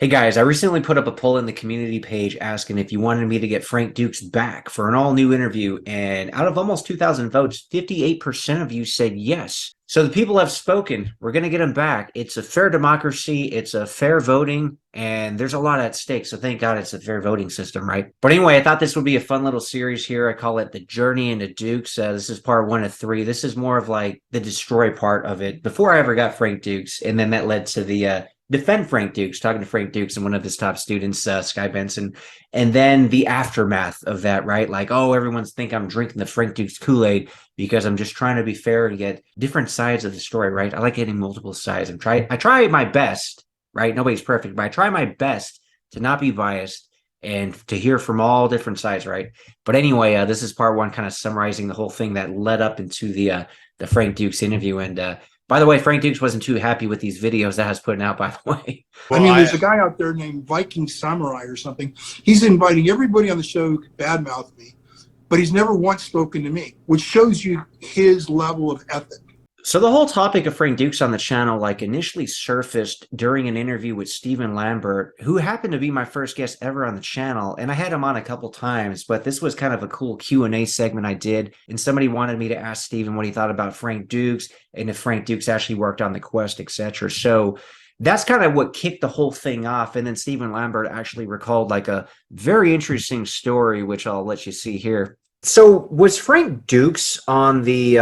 Hey guys, I recently put up a poll in the community page asking if you wanted me to get Frank Dux back for an all-new interview, and out of almost 2,000 votes, 58% of you said yes. So the people have spoken. We're going to get him back. It's a fair democracy, it's a fair voting, and there's a lot at stake, so thank God it's a fair voting system, right? But anyway, I thought this would be a fun little series here. I call it The Journey into Dux. This is part 1 of 3. This is more of like the destroy part of it before I ever got Frank Dux, and then that led to the defend Frank Dux, talking to Frank Dux and one of his top students, Sky Benson, and then the aftermath of that, right? Like, oh, everyone's think I'm drinking the Frank Dux Kool-Aid because I'm just trying to be fair and get different sides of the story, right? I like getting multiple sides. I try my best, right? Nobody's perfect, but I try my best to not be biased and to hear from all different sides, right? But anyway, this is part 1, kind of summarizing the whole thing that led up into the Frank Dux interview. And by the way, Frank Dux wasn't too happy with these videos that I was putting out, by the way. I mean, there's a guy out there named Viking Samurai or something. He's inviting everybody on the show who could badmouth me, but he's never once spoken to me, which shows you his level of ethic. So the whole topic of Frank Dux on the channel initially surfaced during an interview with Steven Lambert, who happened to be my first guest ever on the channel, and I had him on a couple times, but this was kind of a cool Q&A segment I did, and somebody wanted me to ask Steven what he thought about Frank Dux and if Frank Dux actually worked on the quest, etc. So that's kind of what kicked the whole thing off, and then Steven Lambert actually recalled a very interesting story, which I'll let you see here. So was Frank Dux on the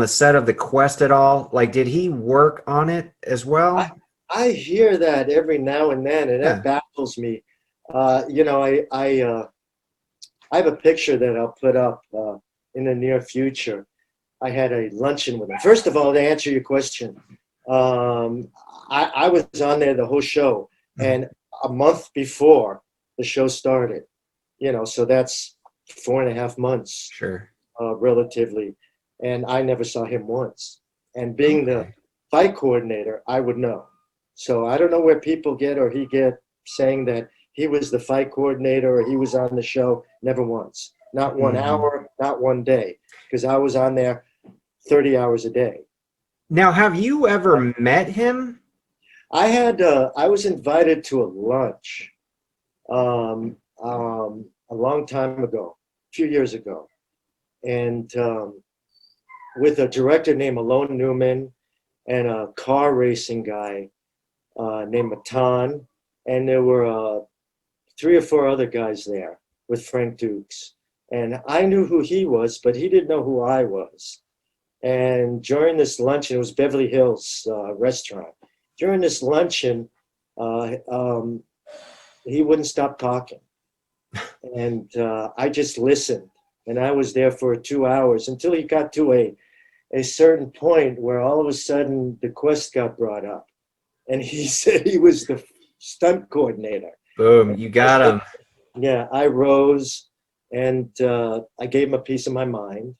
set of the quest at all? Did he work on it as well? I hear that every now and then, and that baffles me. I have a picture that I'll put up in the near future. I had a luncheon with him. First of all, to answer your question, I was on there the whole show, and a month before the show started, so that's 4.5 months, Sure, relatively. And I never saw him once. And being the fight coordinator, I would know. So I don't know where people get saying that he was the fight coordinator or he was on the show. Never once. Not 1 hour, not 1 day. Because I was on there 30 hours a day. Now, have you ever met him? I was invited to a lunch a long time ago, a few years ago. And with a director named Alon Newman and a car racing guy named Matan. And there were 3 or 4 other guys there with Frank Dux. And I knew who he was, but he didn't know who I was. And during this luncheon, it was Beverly Hills restaurant. During this luncheon, he wouldn't stop talking. And I just listened. And I was there for 2 hours until he got to a certain point where all of a sudden the quest got brought up. And he said he was the stunt coordinator. Boom, you got him. Yeah, I rose and I gave him a piece of my mind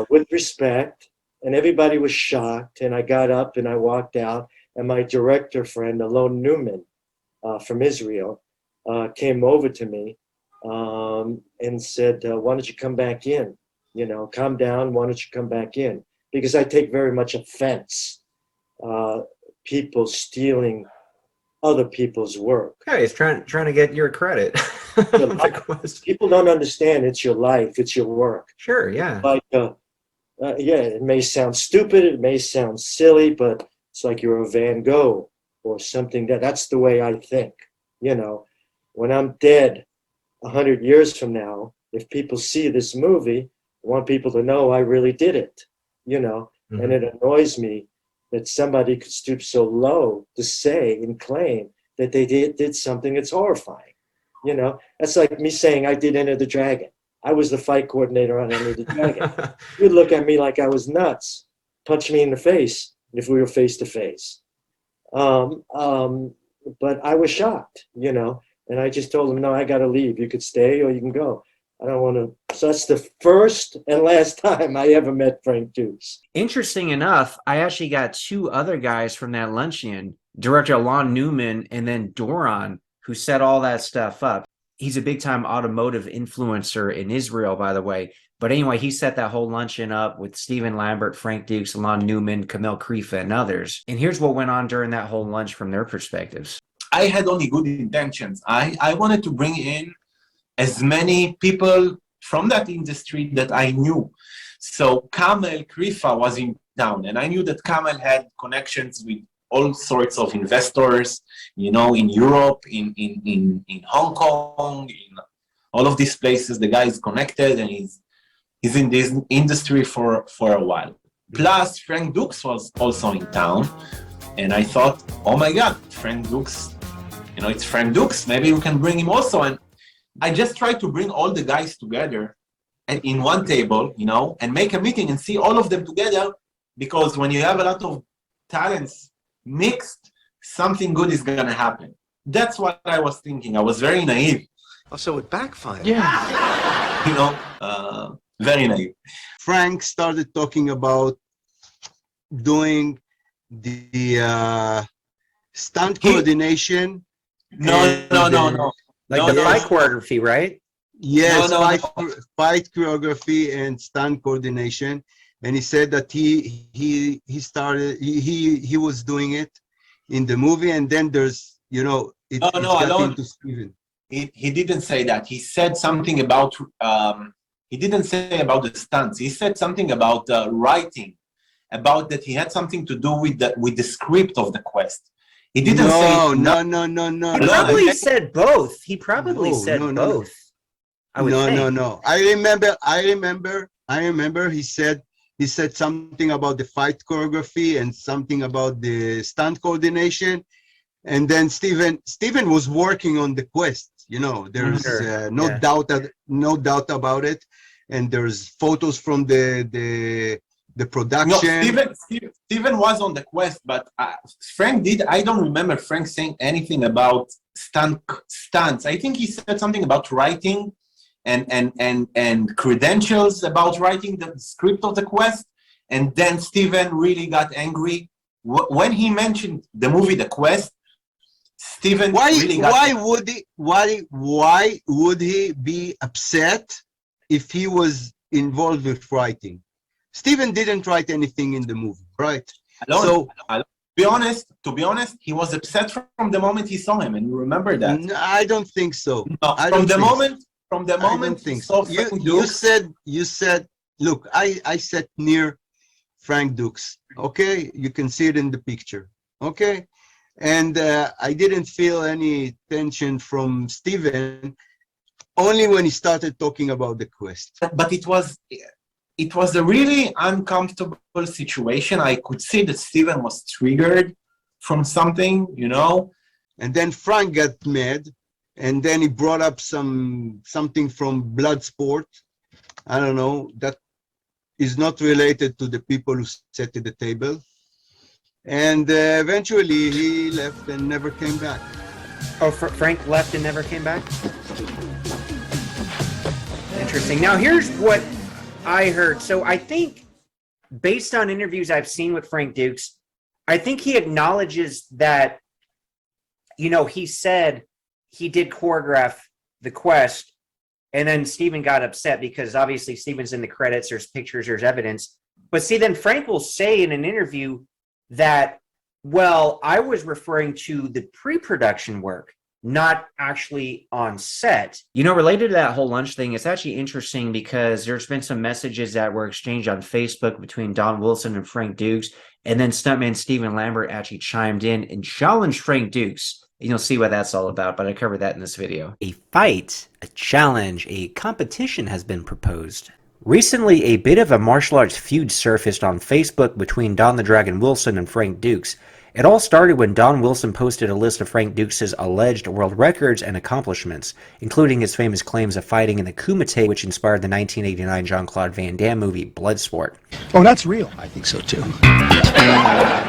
with respect. And everybody was shocked. And I got up and I walked out. And my director friend, Alon Newman from Israel, came over to me and said, why don't you come back in? Calm down, why don't you come back in? Because I take very much offense, people stealing other people's work. Okay, he's trying to get your credit. People don't understand it's your life, it's your work. Sure, yeah. It may sound stupid, it may sound silly, but it's like you're a Van Gogh or something. That's the way I think. When I'm dead 100 years from now, if people see this movie, I want people to know I really did it, and it annoys me that somebody could stoop so low to say and claim that they did something that's horrifying. That's like me saying I did Enter the Dragon. I was the fight coordinator on Enter the Dragon. You'd look at me like I was nuts, punch me in the face if we were face to face. But I was shocked, and I just told him, no, I got to leave. You could stay or you can go. I don't want to. So that's the first and last time I ever met Frank Dux. Interesting enough, I actually got 2 other guys from that luncheon, director Alon Newman and then Doron, who set all that stuff up. He's a big-time automotive influencer in Israel, by the way. But anyway, he set that whole luncheon up with Steven Lambert, Frank Dux, Alon Newman, Kamel Krifa, and others. And here's what went on during that whole lunch from their perspectives. I had only good intentions. I wanted to bring in as many people from that industry that I knew. So Kamel Krifa was in town, and I knew that Kamel had connections with all sorts of investors, you know, in Europe, in Hong Kong, in all of these places. The guy is connected, and he's in this industry for a while. Plus, Frank Dux was also in town, and I thought, oh my God, Frank Dux, you know, it's Frank Dux. Maybe we can bring him also. And I just tried to bring all the guys together and in one table, you know, and make a meeting and see all of them together, because when you have a lot of talents mixed, something good is going to happen. That's what I was thinking. I was very naive. Oh, so it backfired. Yeah. You know, very naive. Frank started talking about doing the stunt coordination. No. Like the fight choreography, right? Yes, No. fight choreography and stunt coordination. And he said that he was doing it in the movie, and then there's, you know, it got into Steven. He didn't say that. He said something about he didn't say about the stunts. He said something about writing, about that he had something to do with the script of the quest. He didn't say No. He probably said both. He probably said both. I would think. No. I remember he said something about the fight choreography and something about the stunt coordination. And then Steven was working on the quest. You know, there's no doubt about it. And there's photos from the production. No, Steven was on the quest, but Frank did. I don't remember Frank saying anything about stunts. I think he said something about writing and credentials about writing the script of the quest. And then Steven really got angry when he mentioned the movie The Quest. Steven really got angry. Why would he be upset if he was involved with writing? Steven didn't write anything in the movie, right? To be honest, he was upset from the moment he saw him, and you remember that. I don't think so. No, from the moment he saw Frank Dux. You said, look, I sat near Frank Dux. Okay, you can see it in the picture. Okay, and I didn't feel any tension from Steven, only when he started talking about the quest. But it was a really uncomfortable situation. I could see that Steven was triggered from something, you know. And then Frank got mad, and then he brought up something from Bloodsport. I don't know, that is not related to the people who sat at the table. And eventually he left and never came back. Oh, Frank left and never came back? Interesting. Now, here's what I heard. So I think, based on interviews I've seen with Frank Dux, I think he acknowledges that, you know, he said he did choreograph the quest, and then Steven got upset because obviously Steven's in the credits, there's pictures, there's evidence. But see, then Frank will say in an interview that, well, I was referring to the pre-production work, not actually on set. You know, related to that whole lunch thing, it's actually interesting because there's been some messages that were exchanged on Facebook between Don Wilson and Frank Dux, and then stuntman Steven Lambert actually chimed in and challenged Frank Dux. And you'll see what that's all about, but I covered that in this video. A fight, a challenge, a competition has been proposed. Recently, a bit of a martial arts feud surfaced on Facebook between Don the Dragon Wilson and Frank Dux. It all started when Don Wilson posted a list of Frank Dux' alleged world records and accomplishments, including his famous claims of fighting in the Kumite, which inspired the 1989 Jean-Claude Van Damme movie Bloodsport. Oh, that's real. I think so too.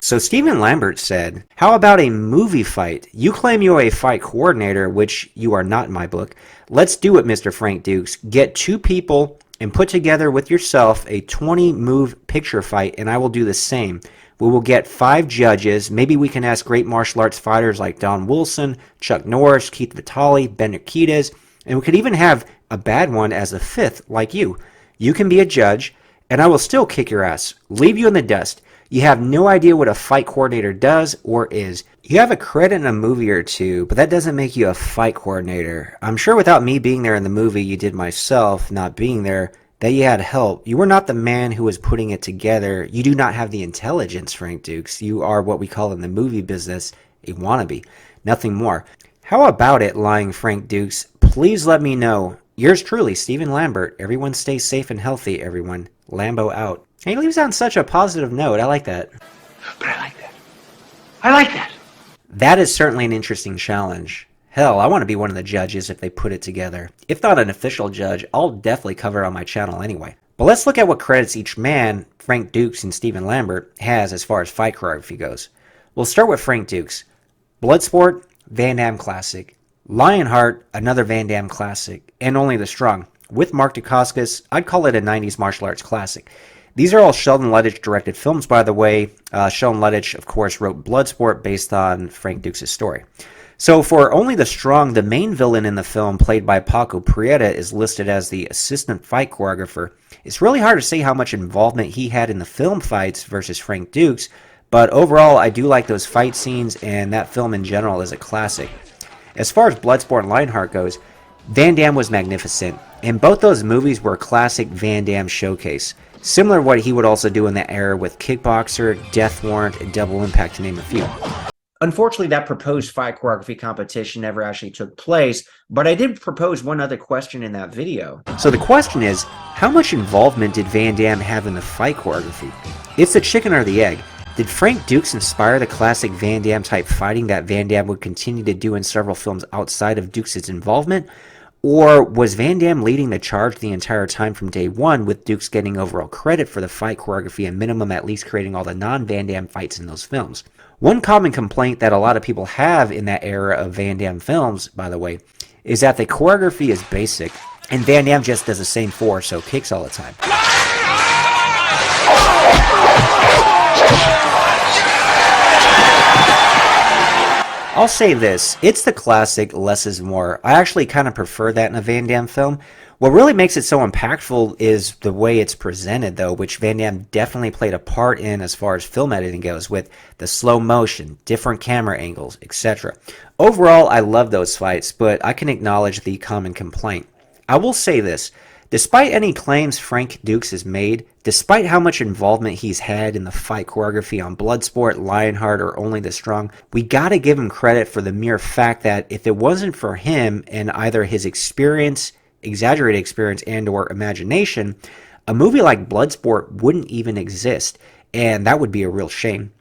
So Steven Lambert said, how about a movie fight? You claim you're a fight coordinator, which you are not in my book. Let's do it, Mr. Frank Dux. Get two people and put together with yourself a 20-move picture fight, and I will do the same. We will get 5 judges. Maybe we can ask great martial arts fighters like Don Wilson, Chuck Norris, Keith Vitale, Ben Nikitas, and we could even have a bad one as a 5th, like you. You can be a judge, and I will still kick your ass, leave you in the dust. You have no idea what a fight coordinator does or is. You have a credit in a movie or two, but that doesn't make you a fight coordinator. I'm sure without me being there in the movie you did myself, not being there, that you had help. You were not the man who was putting it together. You do not have the intelligence, Frank Dux. You are what we call in the movie business a wannabe. Nothing more. How about it, lying Frank Dux? Please let me know. Yours truly, Steven Lambert. Everyone stay safe and healthy, everyone. Lambo out. And he leaves on such a positive note. I like that. But I like that. I like that. That is certainly an interesting challenge. Hell, I want to be one of the judges if they put it together. If not an official judge, I'll definitely cover it on my channel anyway. But let's look at what credits each man, Frank Dux and Steven Lambert, has as far as fight choreography goes. We'll start with Frank Dux. Bloodsport, Van Damme classic. Lionheart, another Van Damme classic. And Only the Strong. With Mark Dacascos, I'd call it a 90s martial arts classic. These are all Sheldon Lettich directed films, by the way. Sheldon Lettich, of course, wrote Bloodsport based on Frank Dux' story. So for Only the Strong, the main villain in the film, played by Paco Prieta, is listed as the assistant fight choreographer. It's really hard to say how much involvement he had in the film fights versus Frank Dux, but overall, I do like those fight scenes, and that film in general is a classic. As far as Bloodsport and Lionheart goes, Van Damme was magnificent, and both those movies were a classic Van Damme showcase. Similar to what he would also do in that era with Kickboxer, Death Warrant, and Double Impact, to name a few. Unfortunately, that proposed fight choreography competition never actually took place, but I did propose one other question in that video. So the question is, how much involvement did Van Damme have in the fight choreography? It's the chicken or the egg. Did Frank Dux inspire the classic Van Damme type fighting that Van Damme would continue to do in several films outside of Dux' involvement? Or was Van Damme leading the charge the entire time from day one, with Dux getting overall credit for the fight choreography and minimum at least creating all the non-Van Damme fights in those films? One common complaint that a lot of people have in that era of Van Damme films, by the way, is that the choreography is basic, and Van Damme just does the same 4 or so kicks all the time. I'll say this, it's the classic less is more. I actually kind of prefer that in a Van Damme film. What really makes it so impactful is the way it's presented, though, which Van Damme definitely played a part in as far as film editing goes, with the slow motion, different camera angles, etc. Overall, I love those fights, but I can acknowledge the common complaint. I will say this, despite any claims Frank Dux has made, despite how much involvement he's had in the fight choreography on Bloodsport, Lionheart, or Only the Strong, we gotta give him credit for the mere fact that if it wasn't for him and either his experience, exaggerated experience, and or imagination, a movie like Bloodsport wouldn't even exist, and that would be a real shame.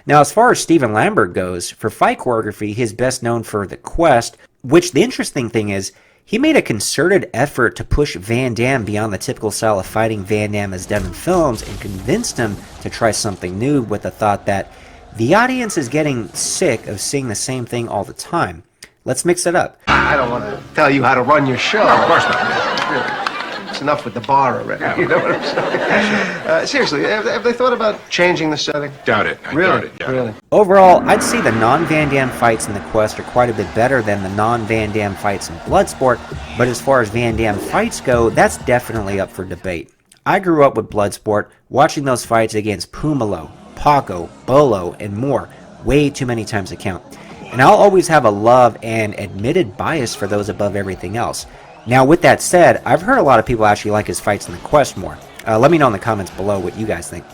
Now, as far as Steven Lambert goes, for fight choreography, he's best known for The Quest, which the interesting thing is, he made a concerted effort to push Van Damme beyond the typical style of fighting Van Damme has done in films and convinced him to try something new with the thought that the audience is getting sick of seeing the same thing all the time. Let's mix it up. I don't want to tell you how to run your show. Of course not. Really. It's enough with the bar already. You know what I'm saying? Seriously, have they thought about changing the setting? Doubt it. I doubt it. Really? Overall, I'd say the non-Van Damme fights in The Quest are quite a bit better than the non-Van Damme fights in Bloodsport, but as far as Van Damme fights go, that's definitely up for debate. I grew up with Bloodsport, watching those fights against Pumalo, Paco, Bolo, and more, way too many times to count. And I'll always have a love and admitted bias for those above everything else. Now, with that said, I've heard a lot of people actually like his fights in The Quest more. Let me know in the comments below what you guys think.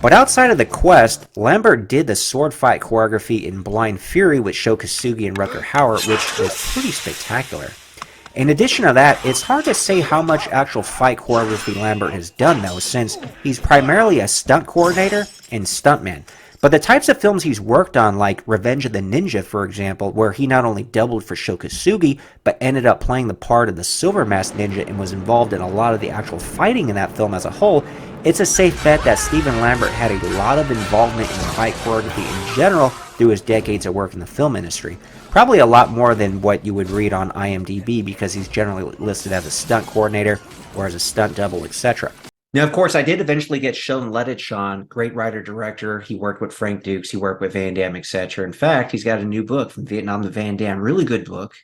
But outside of The Quest, Lambert did the sword fight choreography in Blind Fury with Sho Kosugi and Rutger Hauer, which was pretty spectacular. In addition to that, it's hard to say how much actual fight choreography Lambert has done, though, since he's primarily a stunt coordinator and stuntman. But the types of films he's worked on, like Revenge of the Ninja, for example, where he not only doubled for Sho Kosugi, but ended up playing the part of the Silver Masked Ninja and was involved in a lot of the actual fighting in that film as a whole, it's a safe bet that Steven Lambert had a lot of involvement in fight choreography in general through his decades of work in the film industry. Probably a lot more than what you would read on IMDb, because he's generally listed as a stunt coordinator or as a stunt double, etc. Now, of course, I did eventually get Sheldon Lettich on, great writer-director. He worked with Frank Dux, he worked with Van Damme, etc. In fact, he's got a new book, From Vietnam to Van Damme, really good book.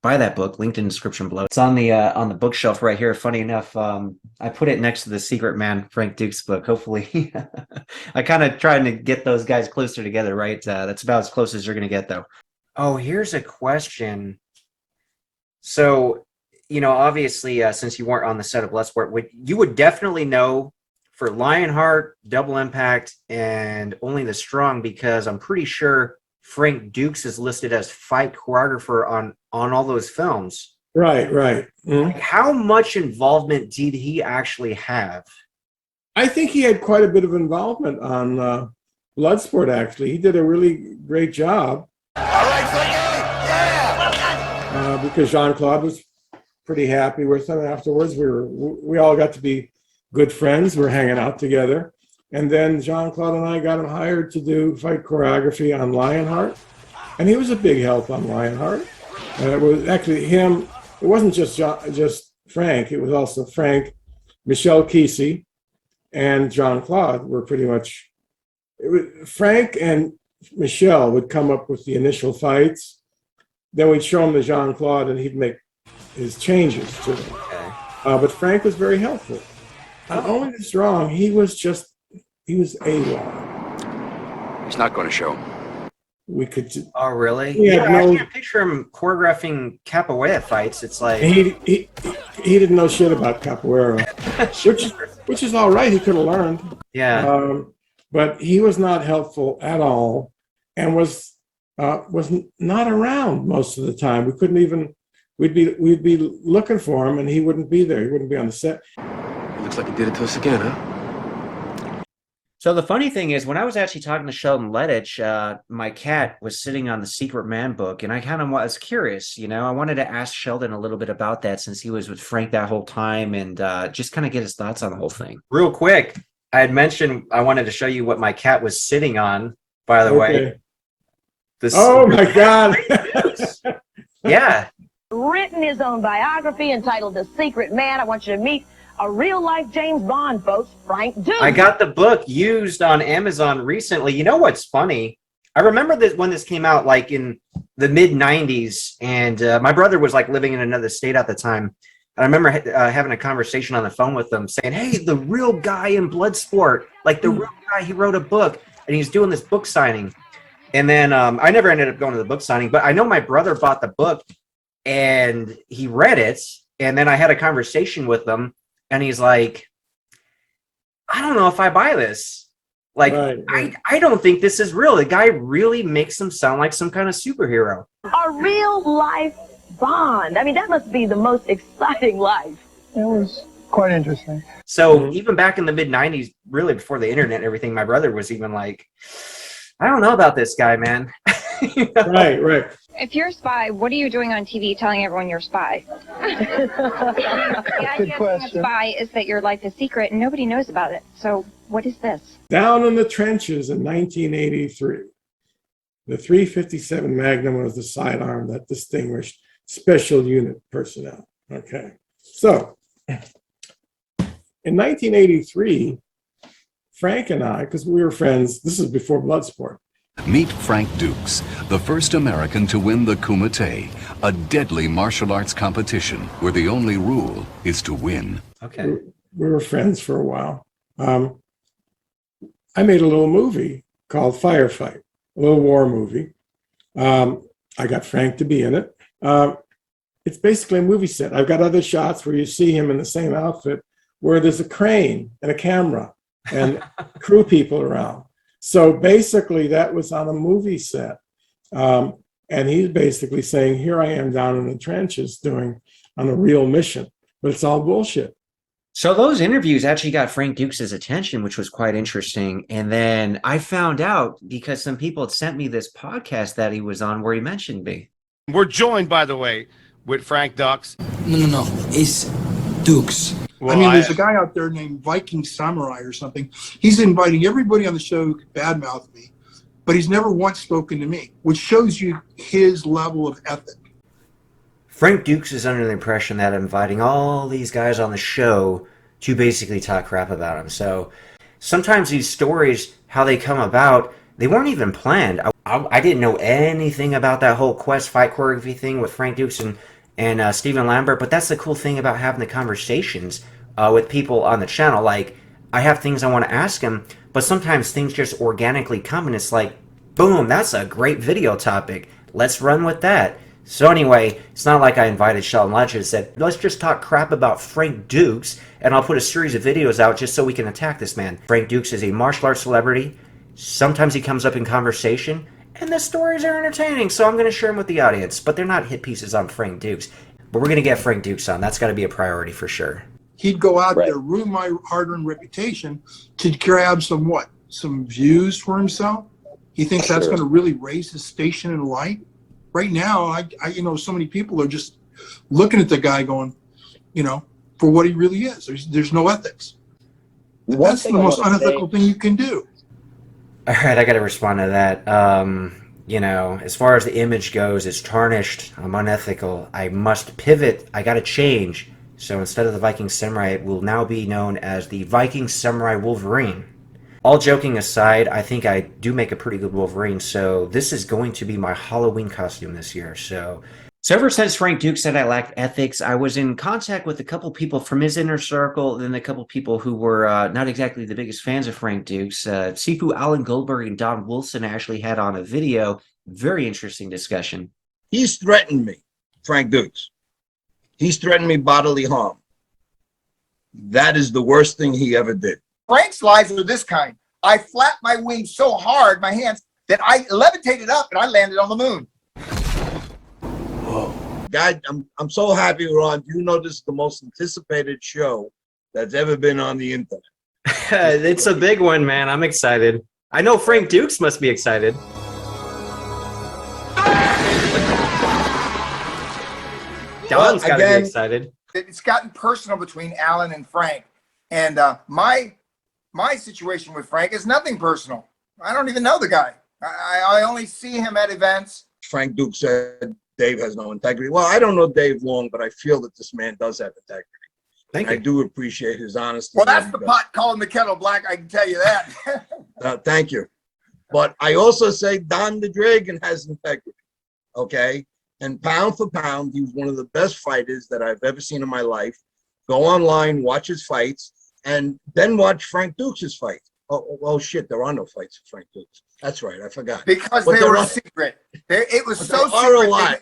buy that book. Linked in the description below. It's on the bookshelf right here. Funny enough, I put it next to the Secret Man Frank Dux book. Hopefully, I kind of trying to get those guys closer together, right? That's about as close as you're gonna get, though. Oh, here's a question. So, obviously, since you weren't on the set of Bloodsport, you would definitely know for Lionheart, Double Impact, and Only the Strong, because I'm pretty sure Frank Dux is listed as fight choreographer on all those films. Right. Like, how much involvement did he actually have? I think he had quite a bit of involvement on Bloodsport, actually. He did a really great job. All right, Frankie. Because Jean-Claude was pretty happy with him afterwards. We all got to be good friends. We're hanging out together. And then Jean-Claude and I got him hired to do fight choreography on Lionheart. And he was a big help on Lionheart. It was actually him. It wasn't just Frank. It was also Frank, Michelle Kesey, and Jean-Claude were pretty much... Frank and Michelle would come up with the initial fights. Then we'd show him to Jean-Claude, and he'd make his changes to them. Okay. But Frank was very helpful. Not only the Strong, he was AWOL. He's not going to show. We could. Oh, really? Yeah, I can't picture him choreographing capoeira fights. It's like he didn't know shit about capoeira, which is all right. He could have learned. Yeah. But he was not helpful at all, and was not around most of the time. We couldn't even. We'd be looking for him, and he wouldn't be there. He wouldn't be on the set. It looks like he did it to us again, huh? So the funny thing is, when I was actually talking to Sheldon Lettich, my cat was sitting on the Secret Man book, and I kind of was curious. I wanted to ask Sheldon a little bit about that since he was with Frank that whole time, and just kind of get his thoughts on the whole thing. Real quick, I had mentioned I wanted to show you what my cat was sitting on. By the way, oh my God! Yeah. Written his own biography entitled The Secret Man. I want you to meet a real-life James Bond, folks, Frank Dux. I got the book used on Amazon recently. You know what's funny? I remember this when this came out, like in the mid-'90s, and my brother was like living in another state at the time. And I remember having a conversation on the phone with him saying, hey, the real guy in Bloodsport, like the real guy, he wrote a book, and he's doing this book signing. And then I never ended up going to the book signing, but I know my brother bought the book, and he read it, and then I had a conversation with him, and he's like, I don't know if I buy this. Like, right. I don't think this is real. The guy really makes him sound like some kind of superhero. A real-life Bond. I mean, that must be the most exciting life. It was quite interesting. So even back in the mid-'90s, really before the internet and everything, my brother was even like, I don't know about this guy, man. Right. If you're a spy, what are you doing on TV telling everyone you're a spy? The idea of being a spy is that your life is secret and nobody knows about it. So what is this? Down in the trenches in 1983, the 357 Magnum was the sidearm that distinguished special unit personnel. Okay. So in 1983, Frank and I, because we were friends, this is before Bloodsport. Meet Frank Dux, the first American to win the Kumite, a deadly martial arts competition where the only rule is to win. Okay. We were friends for a while. I made a little movie called Firefight, a little war movie. I got Frank to be in it. It's basically a movie set. I've got other shots where you see him in the same outfit where there's a crane and a camera and crew people around. So basically that was on a movie set. And he's basically saying, here I am down in the trenches on a real mission, but it's all bullshit. So those interviews actually got Frank Dux' attention, which was quite interesting. And then I found out because some people had sent me this podcast that he was on where he mentioned me. We're joined, by the way, with Frank Dux. No. It's Dux. Well, I mean, there's a guy out there named Viking Samurai or something. He's inviting everybody on the show who could badmouth me, but he's never once spoken to me, which shows you his level of ethic. Frank Dux is under the impression that I'm inviting all these guys on the show to basically talk crap about him. So sometimes these stories, how they come about, They weren't even planned. I didn't know anything about that whole Quest fight choreography thing with Frank Dux and Steven Lambert, but that's the cool thing about having the conversations with people on the channel. Like, I have things I want to ask them, but sometimes things just organically come, and it's like, boom, that's a great video topic. Let's run with that. So anyway, it's not like I invited Sheldon Lettich and said, let's just talk crap about Frank Dux, and I'll put a series of videos out just so we can attack this man. Frank Dux is a martial arts celebrity. Sometimes he comes up in conversation, and the stories are entertaining, so I'm going to share them with the audience. But they're not hit pieces on Frank Dux. But we're going to get Frank Dux on. That's got to be a priority for sure. He'd go out there, ruin my hard-earned reputation to grab some what? Some views for himself? He thinks that's going to really raise his station in light? Right now, I so many people are just looking at the guy going, for what he really is. There's no ethics. That's the most unethical thing you can do. All right, I got to respond to that. As far as the image goes, it's tarnished. I'm unethical. I must pivot. I got to change. So instead of the Viking Samurai, it will now be known as the Viking Samurai Wolverine. All joking aside, I think I do make a pretty good Wolverine, so this is going to be my Halloween costume this year. So ever since Frank Dux said I lacked ethics, I was in contact with a couple people from his inner circle, then a couple people who were not exactly the biggest fans of Frank Dux. Sifu Alan Goldberg and Don Wilson actually had on a video. Very interesting discussion. He's threatened me, Frank Dux. He's threatened me bodily harm. That is the worst thing he ever did. Frank's lies are this kind. I flapped my wings so hard, my hands, that I levitated up and I landed on the moon. Whoa. God, I'm so happy we're on. You know this is the most anticipated show that's ever been on the internet. It's a big one, man. I'm excited. I know Frank Dux must be excited. Don's got to be excited. It's gotten personal between Alan and Frank. And my situation with Frank is nothing personal. I don't even know the guy. I only see him at events. Frank Dux said Dave has no integrity. Well, I don't know Dave long, but I feel that this man does have integrity. Thank you. I do appreciate his honesty. Well, that's the pot calling the kettle black, I can tell you that. Thank you. But I also say Don the Dragon has integrity, okay? And pound for pound, he was one of the best fighters that I've ever seen in my life. Go online, watch his fights, and then watch Frank Dux's fight. Oh shit, there are no fights for Frank Dux. That's right, I forgot. Because they were secret. It was so secret. There are a lot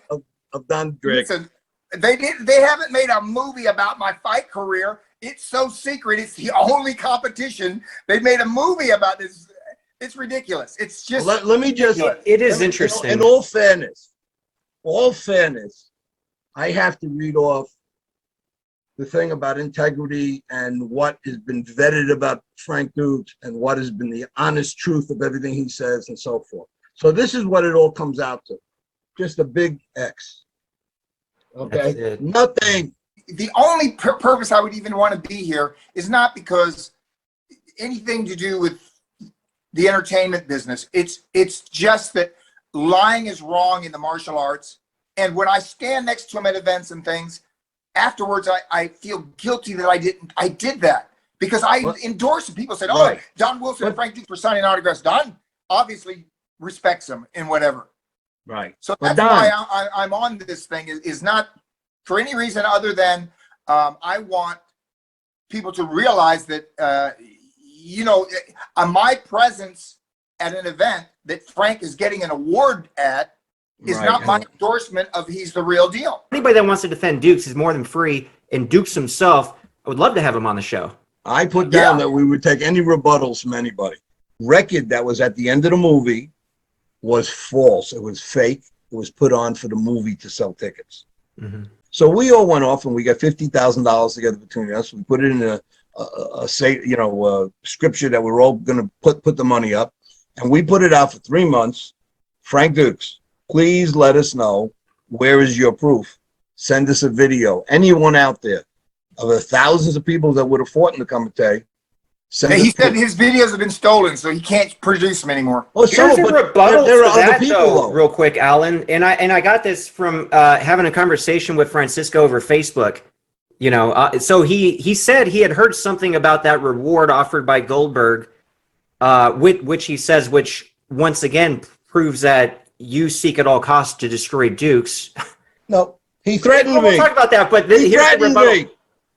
of Don Dragon. They haven't made a movie about my fight career. It's so secret. It's the only competition. They made a movie about this. It's ridiculous. It's just. Well, let me just. It is interesting. In all fairness, I have to read off the thing about integrity and what has been vetted about Frank Dux and what has been the honest truth of everything he says and so forth. So this is what it all comes out to. Just a big X. Okay? Nothing. The only purpose I would even want to be here is not because anything to do with the entertainment business. It's just that lying is wrong in the martial arts. And when I stand next to him at events and things, afterwards, I feel guilty that I did that because I endorsed him. People said, "Oh, right. Don Wilson and Frank Dux were signing autographs." Don obviously respects him in whatever. Right. So that's why I'm on this thing. Is not for any reason other than I want people to realize that my presence at an event that Frank is getting an award at is not my endorsement of he's the real deal. Anybody that wants to defend Dux is more than free, and Dux himself, I would love to have him on the show. I put down that we would take any rebuttals from anybody. Record that was at the end of the movie was false. It was fake. It was put on for the movie to sell tickets. Mm-hmm. So we all went off and we got $50,000 together between us. We put it in a scripture that we're all going to put the money up, and we put it out for 3 months. Frank Dux, please let us know, where is your proof? Send us a video. Anyone out there of the thousands of people that would have fought in the Kumite, he said his videos have been stolen, so he can't produce them anymore. Oh, here's a rebuttal there are other people, though, real quick, Alan. And I got this from having a conversation with Francisco over Facebook. So he said he had heard something about that reward offered by Goldberg, which he says, which once again proves that you seek at all costs to destroy Dukes. No, he threatened me. We'll talk about that, but He threatened me.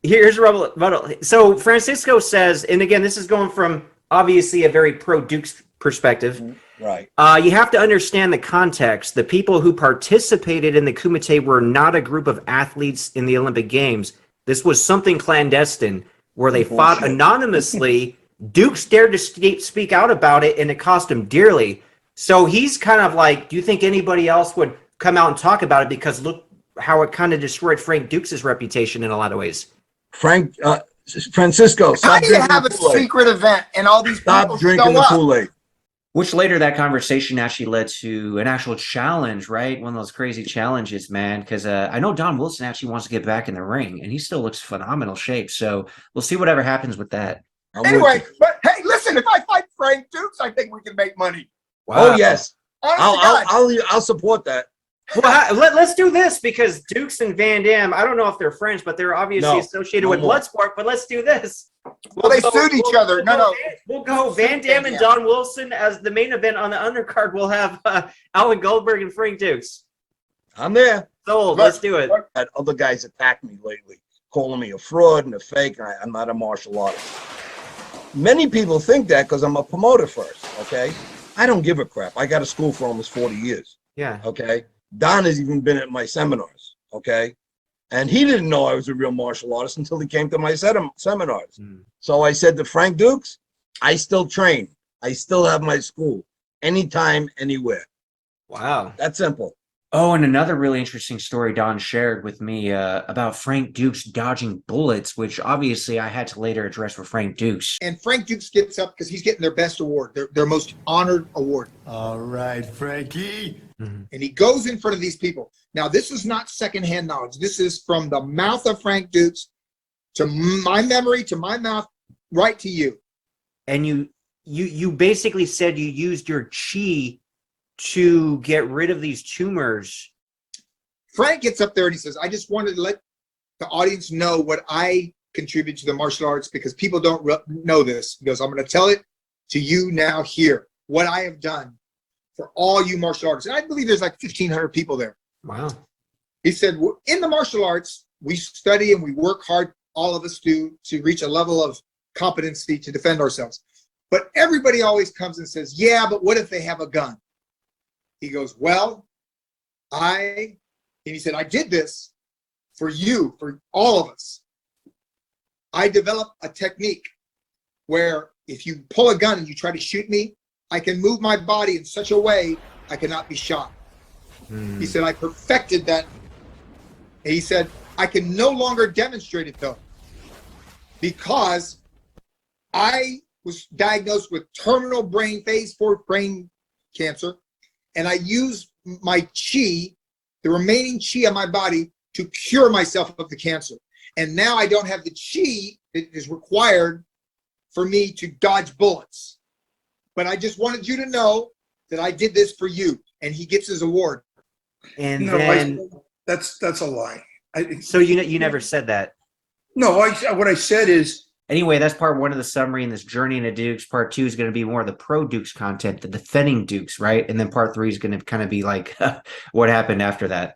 Here's a rebuttal. So Francisco says, and again, this is going from obviously a very pro-Dukes perspective. Right. You have to understand the context. The people who participated in the Kumite were not a group of athletes in the Olympic Games. This was something clandestine where they fought anonymously. Dukes dared to speak out about it, and it cost him dearly. So he's kind of like, do you think anybody else would come out and talk about it? Because look how it kind of destroyed Frank Dukes' reputation in a lot of ways. Francisco, How do you have a secret event and all these people stop drinking show the up? Kool-Aid. Which later that conversation actually led to an actual challenge, right? One of those crazy challenges, man. Because I know Don Wilson actually wants to get back in the ring, and he still looks phenomenal shape. So we'll see whatever happens with that. Anyway, but hey, listen, if I fight Frank Dukes, I think we can make money. Oh yes, Honest to God. I'll support that. Well, let's do this because Dukes and Van Damme, I don't know if they're friends, but they're obviously associated with Bloodsport. But let's do this. Well, they sued each other. We'll go Van Damme and Don Wilson as the main event. On the undercard, we'll have Alan Goldberg and Frank Dukes. I'm there. Sold. Let's do it. Had other guys attack me lately, calling me a fraud and a fake. I'm not a martial artist. Many people think that because I'm a promoter first, okay? I don't give a crap. I got a school for almost 40 years. Yeah. Okay? Don has even been at my seminars, okay? And he didn't know I was a real martial artist until he came to my seminars. So I said to Frank Dukes, I still train. I still have my school. Anytime, anywhere. Wow. That's simple. Oh, and another really interesting story Don shared with me about Frank Dukes dodging bullets, which obviously I had to later address with Frank Dukes. And Frank Dukes gets up because he's getting their best award, their most honored award. All right, Frankie. And he goes in front of these people. Now, this is not secondhand knowledge. This is from the mouth of Frank Dukes to my memory, to my mouth, right to you. And you basically said you used your chi to get rid of these tumors. Frank gets up there and he says, I just wanted to let the audience know what I contribute to the martial arts because people don't know this. He goes, I'm going to tell it to you now here, what I have done for all you martial artists. And I believe there's like 1,500 people there. Wow. He said, in the martial arts, we study and we work hard, all of us do, to reach a level of competency to defend ourselves. But everybody always comes and says, yeah, but what if they have a gun? He goes, well, and he said, I did this for you, for all of us. I developed a technique where if you pull a gun and you try to shoot me, I can move my body in such a way I cannot be shot. He said, I perfected that. And he said, I can no longer demonstrate it though, because I was diagnosed with terminal phase 4 brain cancer. And I used my chi, the remaining chi of my body, to cure myself of the cancer. And now I don't have the chi that is required for me to dodge bullets. But I just wanted you to know that I did this for you. And he gets his award. And No, then, that's a lie. so you never said that. No, what I said is, anyway, that's part one of the summary in this journey into Dukes. Part 2 is going to be more of the pro Dukes content, the defending Dukes, right? And then part 3 is going to kind of be like what happened after that.